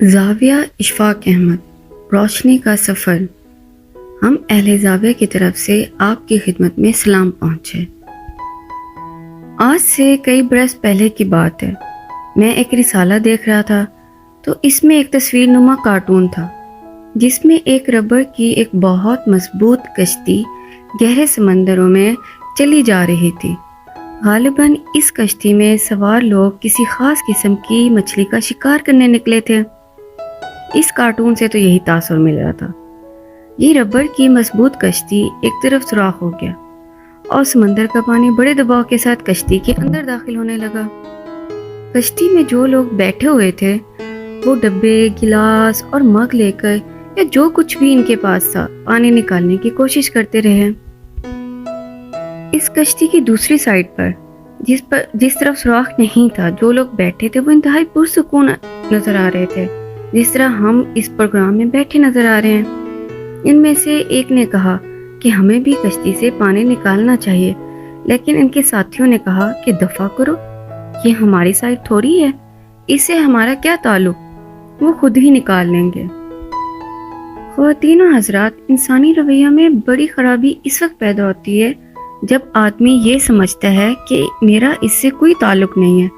زاویہ اشفاق احمد، روشنی کا سفر۔ ہم اہل زاویہ کی طرف سے آپ کی خدمت میں سلام پہنچے۔ آج سے کئی برس پہلے کی بات ہے۔ میں ایک رسالہ دیکھ رہا تھا تو اس میں ایک تصویر نما کارٹون تھا جس میں ایک ربڑ کی ایک بہت مضبوط کشتی گہرے سمندروں میں چلی جا رہی تھی۔ غالباً اس کشتی میں سوار لوگ کسی خاص قسم کی مچھلی کا شکار کرنے نکلے تھے۔ اس کارٹون سے تو یہی تاثر مل رہا تھا۔ یہ ربڑ کی مضبوط کشتی ایک طرف سوراخ ہو گیا اور سمندر کا پانی بڑے دباؤ کے ساتھ کشتی کے اندر داخل ہونے لگا۔ کشتی میں جو لوگ بیٹھے ہوئے تھے وہ ڈبے، گلاس اور مگ لے کر یا جو کچھ بھی ان کے پاس تھا پانی نکالنے کی کوشش کرتے رہے۔ اس کشتی کی دوسری سائڈ پر جس طرف سوراخ نہیں تھا، جو لوگ بیٹھے تھے وہ انتہائی پرسکون نظر آ رہے تھے، جس طرح ہم اس پروگرام میں بیٹھے نظر آ رہے ہیں۔ ان میں سے ایک نے کہا کہ ہمیں بھی کشتی سے پانی نکالنا چاہیے، لیکن ان کے ساتھیوں نے کہا کہ دفع کرو، یہ ہماری سائڈ تھوڑی ہے، اس سے ہمارا کیا تعلق، وہ خود ہی نکال لیں گے۔ خواتین و حضرات، انسانی رویہ میں بڑی خرابی اس وقت پیدا ہوتی ہے جب آدمی یہ سمجھتا ہے کہ میرا اس سے کوئی تعلق نہیں ہے،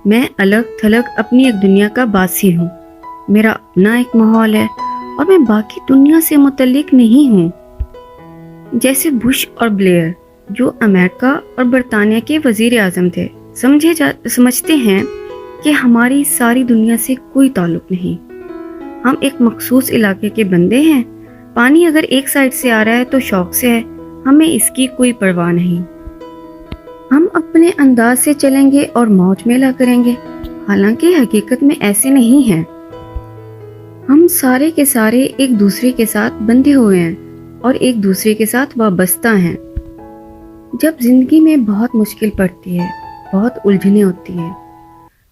میں الگ تھلگ اپنی ایک دنیا کا باسی ہوں، میرا اپنا ایک ماحول ہے اور میں باقی دنیا سے متعلق نہیں ہوں۔ جیسے بش اور بلیئر، جو امریکہ اور برطانیہ کے وزیر اعظم تھے، سمجھتے ہیں کہ ہماری ساری دنیا سے کوئی تعلق نہیں، ہم ایک مخصوص علاقے کے بندے ہیں، پانی اگر ایک سائڈ سے آ رہا ہے تو شوق سے ہے، ہمیں اس کی کوئی پرواہ نہیں، ہم اپنے انداز سے چلیں گے اور موج میلہ کریں گے۔ حالانکہ حقیقت میں ایسے نہیں ہے۔ ہم سارے کے سارے ایک دوسرے کے ساتھ بندھے ہوئے ہیں اور ایک دوسرے کے ساتھ وابستہ ہیں۔ جب زندگی میں بہت مشکل پڑتی ہے، بہت الجھنیں ہوتی ہیں،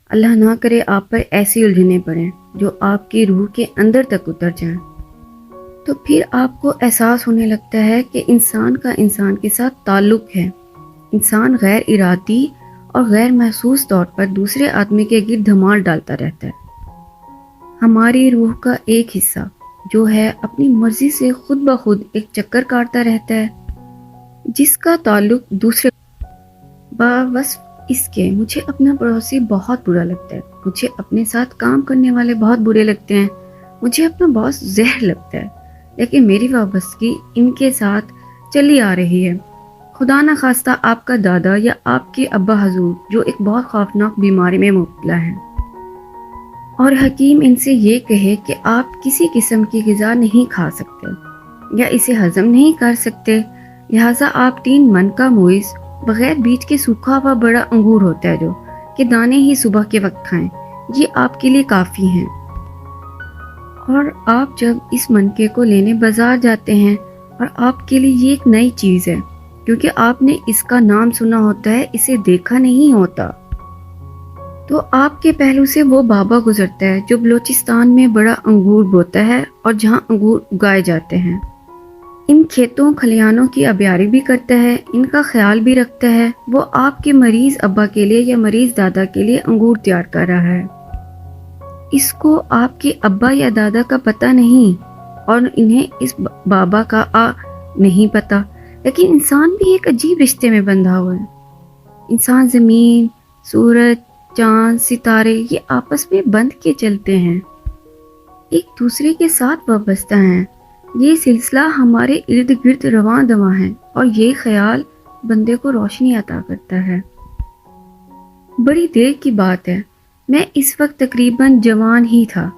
اللہ نہ کرے آپ پر ایسی الجھنیں پڑیں جو آپ کی روح کے اندر تک اتر جائیں، تو پھر آپ کو احساس ہونے لگتا ہے کہ انسان کا انسان کے ساتھ تعلق ہے۔ انسان غیر ارادی اور غیر محسوس طور پر دوسرے آدمی کے گرد دھمال ڈالتا رہتا ہے۔ ہماری روح کا ایک حصہ جو ہے اپنی مرضی سے خود بخود ایک چکر کاٹتا رہتا ہے، جس کا تعلق دوسرے بس اس کے مجھے اپنا پڑوسی بہت برا لگتا ہے، مجھے اپنے ساتھ کام کرنے والے بہت برے لگتے ہیں، مجھے اپنا باس زہر لگتا ہے، لیکن میری وابستگی ان کے ساتھ چلی آ رہی ہے۔ خدا نہ خواستہ آپ کا دادا یا آپ کے ابا حضور جو ایک بہت خوفناک بیماری میں مبتلا ہے اور حکیم ان سے یہ کہے کہ آپ کسی قسم کی غذا نہیں کھا سکتے یا اسے ہضم نہیں کر سکتے، لہٰذا آپ 3 من کا موز بغیر بیج کے سوکھا ہوا بڑا انگور ہوتا ہے جو کہ دانے ہی صبح کے وقت کھائیں، یہ آپ کے لیے کافی ہیں۔ اور آپ جب اس منکے کو لینے بازار جاتے ہیں اور آپ کے لیے یہ ایک نئی چیز ہے کیونکہ آپ نے اس کا نام سنا ہوتا ہے، اسے دیکھا نہیں ہوتا، تو آپ کے پہلو سے وہ بابا گزرتا ہے جو بلوچستان میں بڑا انگور بوتا ہے اور جہاں انگور اگائے جاتے ہیں، ان کھیتوں کھلیانوں کی آبیاری بھی کرتا ہے، ان کا خیال بھی رکھتا ہے۔ وہ آپ کے مریض ابا کے لیے یا مریض دادا کے لیے انگور تیار کر رہا ہے۔ اس کو آپ کے ابا یا دادا کا پتہ نہیں اور انہیں اس بابا کا نہیں پتہ، لیکن انسان بھی ایک عجیب رشتے میں بندھا ہوا ہے۔ انسان زمین، سورج، چاند، ستارے یہ آپس میں بندھ کے چلتے ہیں، ایک دوسرے کے ساتھ وابستہ ہیں۔ یہ سلسلہ ہمارے ارد گرد رواں دواں ہے اور یہ خیال بندے کو روشنی عطا کرتا ہے۔ بڑی دیر کی بات ہے، میں اس وقت تقریباً جوان ہی تھا۔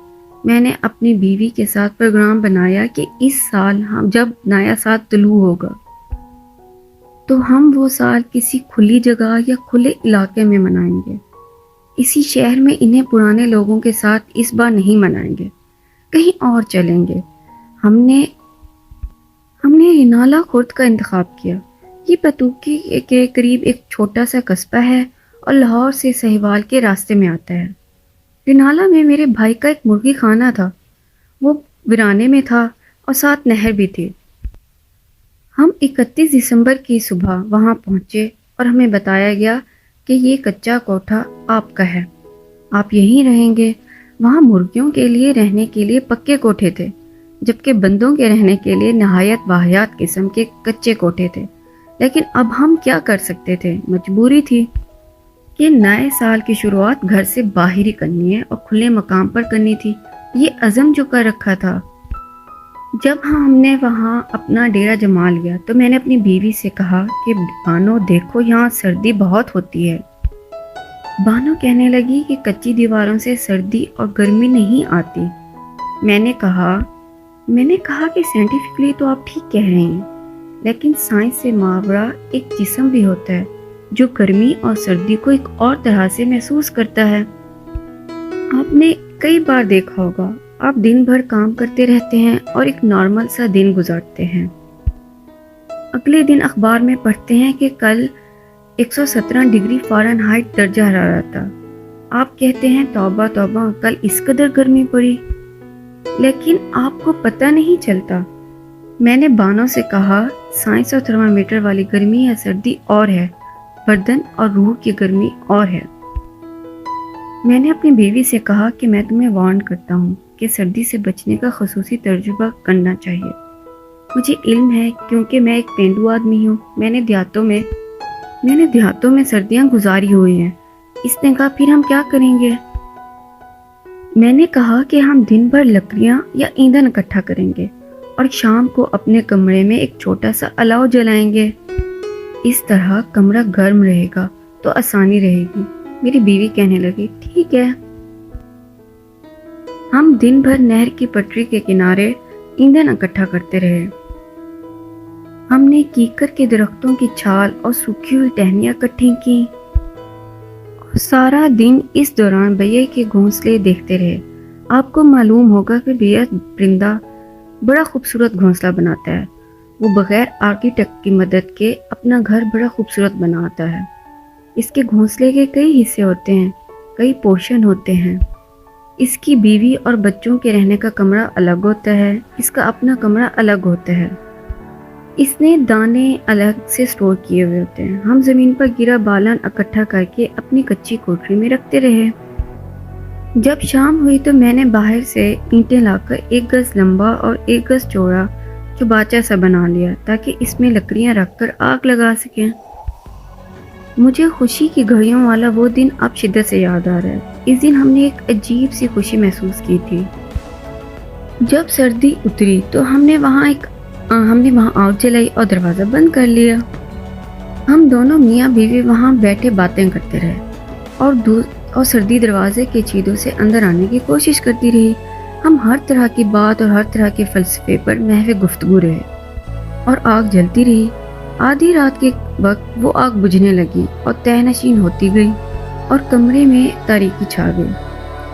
میں نے اپنی بیوی کے ساتھ پروگرام بنایا کہ اس سال ہم جب نیا سال طلوع ہوگا تو ہم وہ سال کسی کھلی جگہ یا کھلے علاقے میں منائیں گے۔ اسی شہر میں انہیں پرانے لوگوں کے ساتھ اس بار نہیں منائیں گے، کہیں اور چلیں گے۔ ہم نے رینالہ خرد کا انتخاب کیا۔ یہ پتوکی کے قریب ایک چھوٹا سا قصبہ ہے اور لاہور سے سہیوال کے راستے میں آتا ہے۔ رینالہ میں میرے بھائی کا ایک مرغی خانہ تھا، وہ ویرانے میں تھا اور ساتھ نہر بھی تھی۔ ہم 31 دسمبر کی صبح وہاں پہنچے اور ہمیں بتایا گیا کہ یہ کچا کوٹھا آپ کا ہے، آپ یہیں رہیں گے، وہاں مرغیوں کے لیے رہنے کے لیے پکے کوٹھے تھے، جبکہ بندوں کے رہنے کے لیے نہایت واہیات قسم کے کچے کوٹھے تھے۔ لیکن اب ہم کیا کر سکتے تھے؟ مجبوری تھی کہ نئے سال کی شروعات گھر سے باہر ہی کرنی ہے اور کھلے مقام پر کرنی تھی۔ یہ عزم جو کر رکھا تھا۔ جب ہم نے وہاں اپنا ڈیرا جما لیا تو میں نے اپنی بیوی سے کہا کہ بانو دیکھو، یہاں سردی بہت ہوتی ہے۔ بانو کہنے لگی کہ کچی دیواروں سے سردی اور گرمی نہیں آتی۔ میں نے کہا کہ سائنٹیفکلی تو آپ ٹھیک کہہ رہے ہیں، لیکن سائنس سے ماورا ایک جسم بھی ہوتا ہے جو گرمی اور سردی کو ایک اور طرح سے محسوس کرتا ہے۔ آپ نے کئی بار دیکھا ہوگا، آپ دن بھر کام کرتے رہتے ہیں اور ایک نارمل سا دن گزارتے ہیں۔ اگلے دن اخبار میں پڑھتے ہیں کہ کل 117 ڈگری فارنہائٹ درجہ حرارت تھا۔ آپ کہتے ہیں توبہ توبہ، کل اس قدر گرمی پڑی، لیکن آپ کو پتہ نہیں چلتا۔ میں نے بانو سے کہا، سائنس اور تھرمامیٹر والی گرمی یا سردی اور ہے، بدن اور روح کی گرمی اور ہے۔ میں نے اپنی بیوی سے کہا کہ میں تمہیں وارن کرتا ہوں کہ سردی سے بچنے کا خصوصی تجربہ کرنا چاہیے۔ مجھے علم ہے کیونکہ میں ایک پینڈو آدمی ہوں، میں نے دیہاتوں میں سردیاں گزاری ہوئی ہیں۔ اس نے کہا، پھر ہم کیا کریں گے؟ میں نے کہا کہ ہم دن بھر لکڑیاں یا ایندھن اکٹھا کریں گے اور شام کو اپنے کمرے میں ایک چھوٹا سا الاؤ جلائیں گے۔ اس طرح کمرہ گرم رہے گا تو آسانی رہے گی۔ میری بیوی کہنے لگی، ٹھیک ہے۔ ہم دن بھر نہر کی پٹری کے کنارے ایندھن اکٹھا کرتے رہے۔ ہم نے کیکر کے درختوں کی چھال اور سوکھی ہوئی ٹہنیاں اکٹھی کی اور سارا دن اس دوران بیا کے گھونسلے دیکھتے رہے۔ آپ کو معلوم ہوگا کہ بیا پرندہ بڑا خوبصورت گھونسلہ بناتا ہے۔ وہ بغیر آرکیٹیکٹ کی مدد کے اپنا گھر بڑا خوبصورت بناتا ہے۔ اس کے گھونسلے کے کئی حصے ہوتے ہیں، کئی پورشن ہوتے ہیں۔ اس کی بیوی اور بچوں کے رہنے کا کمرہ الگ ہوتا ہے، اس کا اپنا کمرہ الگ ہوتا ہے۔ اس نے دانے الگ سے سٹور کیے ہوئے ہوتے ہیں۔ ہم زمین پر گرا بالن اکٹھا کر کے اپنی کچی کوٹری میں رکھتے رہے۔ جب شام ہوئی تو میں نے باہر سے اینٹیں لا کر 1 گز لمبا اور 1 گز چوڑا چوباچا سا بنا لیا تاکہ اس میں لکڑیاں رکھ کر آگ لگا سکیں۔ مجھے خوشی کی گھڑیوں والا وہ دن اب شدت سے یاد آ رہا ہے۔ اس دن ہم نے ایک عجیب سی خوشی محسوس کی تھی۔ جب سردی اتری تو ہم نے وہاں آگ جلائی اور دروازہ بند کر لیا۔ ہم دونوں میاں بیوی وہاں بیٹھے باتیں کرتے رہے اور سردی دروازے کے چھیدوں سے اندر آنے کی کوشش کرتی رہی۔ ہم ہر طرح کی بات اور ہر طرح کے فلسفے پر محو گفتگو رہے اور آگ جلتی رہی۔ آدھی رات کے وقت وہ آگ بجھنے لگی اور تہ نشین ہوتی گئی اور کمرے میں تاریکی چھا گئی۔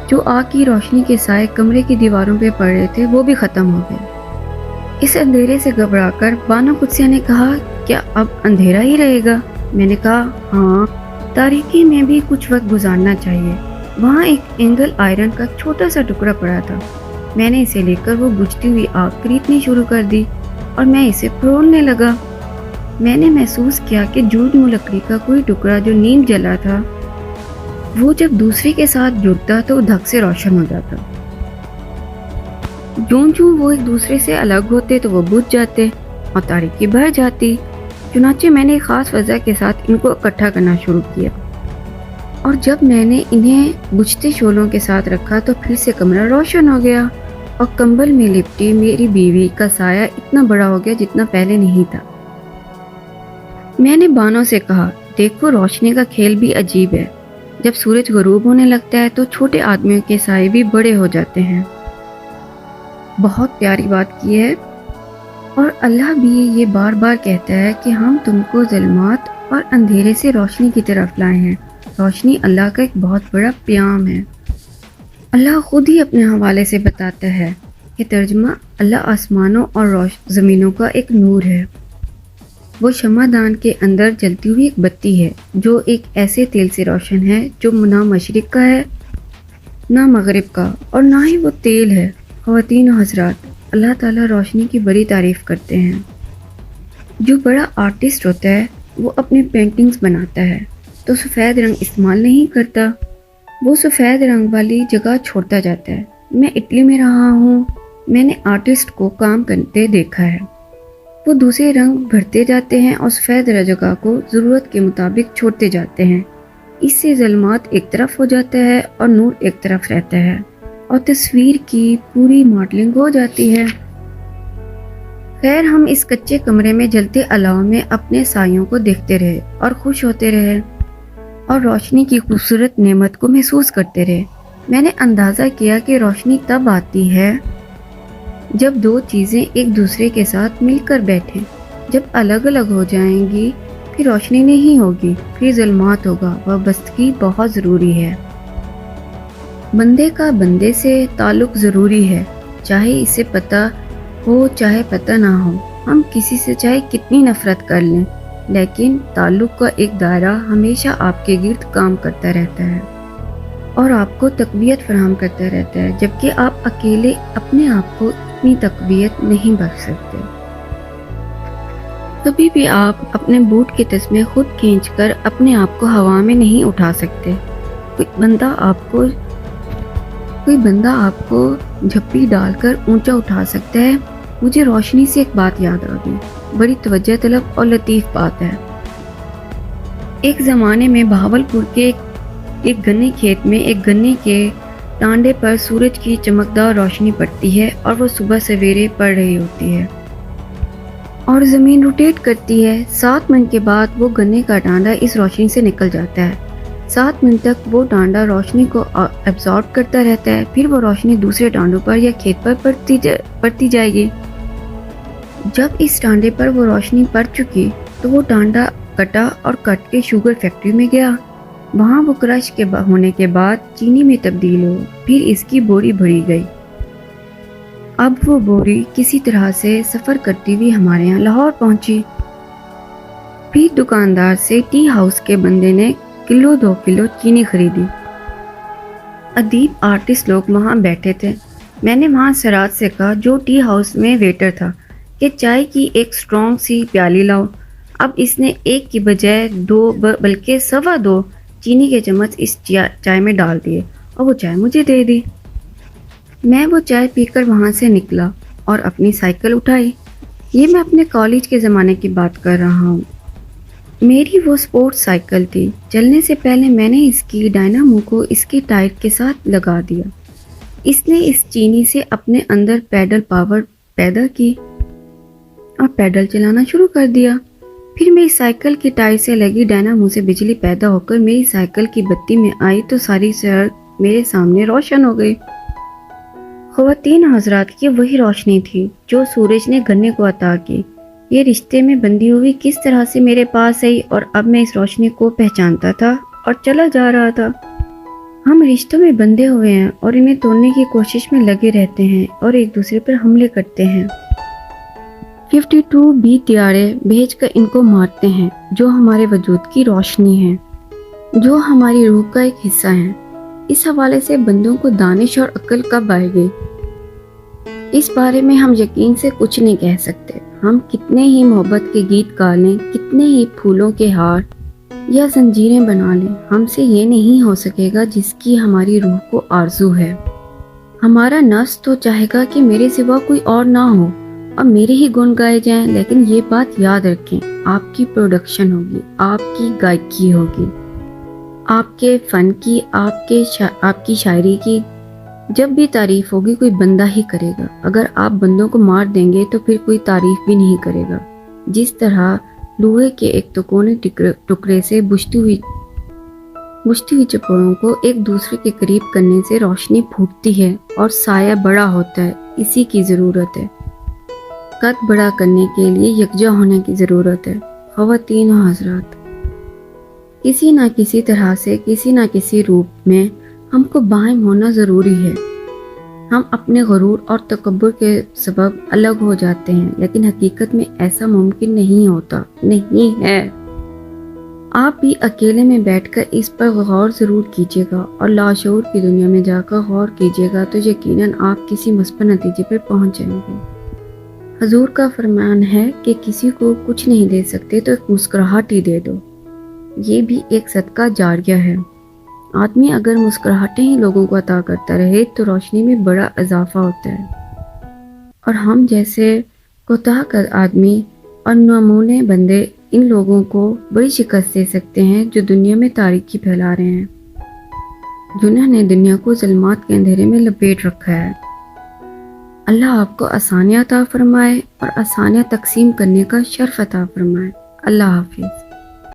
جو آگ کی روشنی کے سائے کمرے کی دیواروں پہ پڑ رہے تھے وہ بھی ختم ہو گئے۔ اس اندھیرے سے گھبرا کر بانو قدسیہ نے کہا، کیا اب اندھیرا ہی رہے گا؟ میں نے کہا، ہاں، تاریکی میں بھی کچھ وقت گزارنا چاہیے۔ وہاں ایک اینگل آئرن کا چھوٹا سا ٹکڑا پڑا تھا۔ میں نے اسے لے کر وہ بجھتی ہوئی آگ خریدنی شروع کر دی اور میں اسے پھرولنے لگا۔ میں نے محسوس کیا کہ جوں لکڑی کا کوئی ٹکڑا جو نیم جلا تھا وہ جب دوسرے کے ساتھ جڑتا تو دھک سے روشن ہو جاتا۔ جوں وہ ایک دوسرے سے الگ ہوتے تو وہ بجھ جاتے اور تاریکی بڑھ جاتی۔ چنانچہ میں نے ایک خاص وجہ کے ساتھ ان کو اکٹھا کرنا شروع کیا اور جب میں نے انہیں بجھتے شعلوں کے ساتھ رکھا تو پھر سے کمرہ روشن ہو گیا اور کمبل میں لپٹی میری بیوی کا سایہ اتنا بڑا ہو گیا جتنا پہلے نہیں تھا۔ میں نے بانو سے کہا، دیکھو، روشنی کا کھیل بھی عجیب ہے۔ جب سورج غروب ہونے لگتا ہے تو چھوٹے آدمیوں کے سائے بھی بڑے ہو جاتے ہیں۔ بہت پیاری بات کی ہے، اور اللہ بھی یہ بار بار کہتا ہے کہ ہم تم کو ظلمات اور اندھیرے سے روشنی کی طرف لائے ہیں۔ روشنی اللہ کا ایک بہت بڑا پیام ہے۔ اللہ خود ہی اپنے حوالے سے بتاتا ہے کہ ترجمہ، اللہ آسمانوں اور زمینوں کا ایک نور ہے۔ وہ شمعدان کے اندر جلتی ہوئی ایک بتی ہے جو ایک ایسے تیل سے روشن ہے جو نہ مشرق کا ہے نہ مغرب کا، اور نہ ہی وہ تیل ہے۔ خواتین و حضرات، اللہ تعالیٰ روشنی کی بڑی تعریف کرتے ہیں۔ جو بڑا آرٹسٹ ہوتا ہے وہ اپنے پینٹنگز بناتا ہے تو سفید رنگ استعمال نہیں کرتا، وہ سفید رنگ والی جگہ چھوڑتا جاتا ہے۔ میں اٹلی میں رہا ہوں، میں نے آرٹسٹ کو کام کرتے دیکھا ہے۔ وہ دوسرے رنگ بھرتے جاتے ہیں اور سفید جگہ کو ضرورت کے مطابق چھوڑتے جاتے ہیں۔ اس سے ظلمات ایک طرف ہو جاتا ہے اور نور ایک طرف رہتا ہے اور تصویر کی پوری ماڈلنگ ہو جاتی ہے۔ خیر، ہم اس کچے کمرے میں جلتے الاؤ میں اپنے سایوں کو دیکھتے رہے اور خوش ہوتے رہے اور روشنی کی خوبصورت نعمت کو محسوس کرتے رہے۔ میں نے اندازہ کیا کہ روشنی تب آتی ہے جب دو چیزیں ایک دوسرے کے ساتھ مل کر بیٹھیں۔ جب الگ الگ ہو جائیں گی پھر روشنی نہیں ہوگی، پھر ظلمات ہوگا۔ وابستگی بہت ضروری ہے۔ بندے کا بندے سے تعلق ضروری ہے، چاہے اسے پتہ ہو چاہے پتہ نہ ہو۔ ہم کسی سے چاہے کتنی نفرت کر لیں، لیکن تعلق کا ایک دائرہ ہمیشہ آپ کے گرد کام کرتا رہتا ہے اور آپ کو تقویت فراہم کرتا رہتا ہے، جبکہ آپ اکیلے اپنے آپ کو اتنی تقویت نہیں بخش سکتے۔ کبھی بھی آپ اپنے بوٹ کے تسمے خود کھینچ کر اپنے آپ کو ہوا میں نہیں اٹھا سکتے۔ کوئی بندہ آپ کو جھپی ڈال کر اونچا اٹھا سکتا ہے۔ مجھے روشنی سے ایک بات یاد آ گئی، بڑی توجہ طلب اور لطیف بات ہے۔ ایک زمانے میں بہاولپور کے ایک گنے کھیت میں ایک گنے کے ٹانڈے پر سورج کی چمکدار روشنی پڑتی ہے اور وہ صبح سویرے پڑ رہی ہوتی ہے اور زمین روٹیٹ کرتی ہے۔ 7 منٹ کے بعد وہ گنے کا ٹانڈا اس روشنی سے نکل جاتا ہے۔ 7 منٹ تک وہ ٹانڈا روشنی کو ایبزارب کرتا رہتا ہے، پھر وہ روشنی دوسرے ٹانڈوں پر یا کھیت پر پڑتی جائے گی۔ جب اس ٹانڈے پر وہ روشنی پڑ چکی تو وہ ٹانڈا کٹا اور کٹ کے شوگر فیکٹری میں گیا۔ وہاں وہ کرش ہونے کے بعد چینی میں تبدیل ہو، پھر اس کی بوری بھری گئی۔ اب وہ بوری کسی طرح سے سفر کرتی ہوئی ہمارے یہاں لاہور پہنچی۔ پھر دکاندار سے ٹی ہاؤس کے بندے نے 1-2 کلو چینی خریدی۔ ادیب آرٹسٹ لوگ وہاں بیٹھے تھے۔ میں نے وہاں سراج سے کہا، جو ٹی ہاؤس میں ویٹر تھا، کہ چائے کی ایک اسٹرانگ سی پیالی لاؤ۔ اب اس نے 1 کی بجائے 2 بلکہ 2.25 چینی کے چمچ اس چائے میں ڈال دیے اور وہ چائے مجھے دے دی۔ میں وہ چائے پی کر وہاں سے نکلا اور اپنی سائیکل اٹھائی۔ یہ میں اپنے کالج کے زمانے کی بات کر رہا ہوں۔ میری وہ سپورٹ سائیکل تھی۔ چلنے سے پہلے میں نے اس کی ڈائنامو کو اس کے ٹائر کے ساتھ لگا دیا۔ اس نے اس چینی سے اپنے اندر پیڈل پاور پیدا کی اور پیڈل چلانا شروع کر دیا۔ پھر میری سائیکل کے ٹائر سے لگی ڈائنامو سے بجلی پیدا ہو کر میری سائیکل کی بتی میں آئی تو ساری سڑک میرے سامنے روشن ہو گئی۔ خواتین حضرات کی وہی روشنی تھی جو سورج نے گنے کو عطا کی۔ یہ رشتے میں بندھی ہوئی کس طرح سے میرے پاس آئی اور اب میں اس روشنی کو پہچانتا تھا اور چلا جا رہا تھا۔ ہم رشتوں میں بندھے ہوئے ہیں اور انہیں توڑنے کی کوشش میں لگے رہتے ہیں اور ایک دوسرے پر حملے کرتے ہیں۔ 52 بھی طیارے بھیج کر ان کو مارتے ہیں جو ہمارے وجود کی روشنی ہے، جو ہماری روح کا ایک حصہ ہیں۔ اس حوالے سے بندوں کو دانش اور عقل کب آئے گی، اس بارے میں ہم یقین سے کچھ نہیں کہہ سکتے۔ ہم کتنے ہی محبت کے گیت گا لیں، کتنے ہی پھولوں کے ہار یا زنجیریں بنا لیں، ہم سے یہ نہیں ہو سکے گا جس کی ہماری روح کو آرزو ہے۔ ہمارا نفس تو چاہے گا کہ میرے سوا کوئی اور نہ ہو اور میرے ہی گن گائے جائیں، لیکن یہ بات یاد رکھیں، آپ کی پروڈکشن ہوگی، آپ کی گائکی ہوگی، آپ کے فن کی، آپ کی شاعری کی جب بھی تعریف ہوگی کوئی بندہ ہی کرے گا۔ اگر آپ بندوں کو مار دیں گے تو پھر کوئی تعریف بھی نہیں کرے گا۔ جس طرح لوہے کے ایک تکونے ٹکڑے سے بجھتی ہوئی چپڑوں کو ایک دوسرے کے قریب کرنے سے روشنی پھوٹتی ہے اور سایہ بڑا ہوتا ہے، اسی کی ضرورت ہے۔ قد بڑا کرنے کے لیے یکجا ہونے کی ضرورت ہے۔ خواتین و حضرات، کسی نہ کسی طرح سے، کسی نہ کسی روپ میں ہم کو باہم ہونا ضروری ہے۔ ہم اپنے غرور اور تکبر کے سبب الگ ہو جاتے ہیں، لیکن حقیقت میں ایسا ممکن نہیں ہے۔ آپ بھی اکیلے میں بیٹھ کر اس پر غور ضرور کیجیے گا اور لاشعور کی دنیا میں جا کر غور کیجیے گا تو یقیناً آپ کسی مثبت نتیجے پر پہنچ جائیں گے۔ حضور کا فرمان ہے کہ کسی کو کچھ نہیں دے سکتے تو ایک مسکراہٹ ہی دے دو، یہ بھی ایک صدقہ جاریہ ہے۔ آدمی اگر مسکراہٹیں ہی لوگوں کو عطا کرتا رہے تو روشنی میں بڑا اضافہ ہوتا ہے، اور ہم جیسے کوتاہ قد آدمی اور نمونے بندے ان لوگوں کو بڑی شکست دے سکتے ہیں جو دنیا میں تاریکی پھیلا رہے ہیں، جنہوں نے دنیا کو ظلمات کے اندھیرے میں لپیٹ رکھا ہے۔ اللہ آپ کو آسانیاں عطا فرمائے اور آسانیاں تقسیم کرنے کا شرف عطا فرمائے۔ اللہ حافظ۔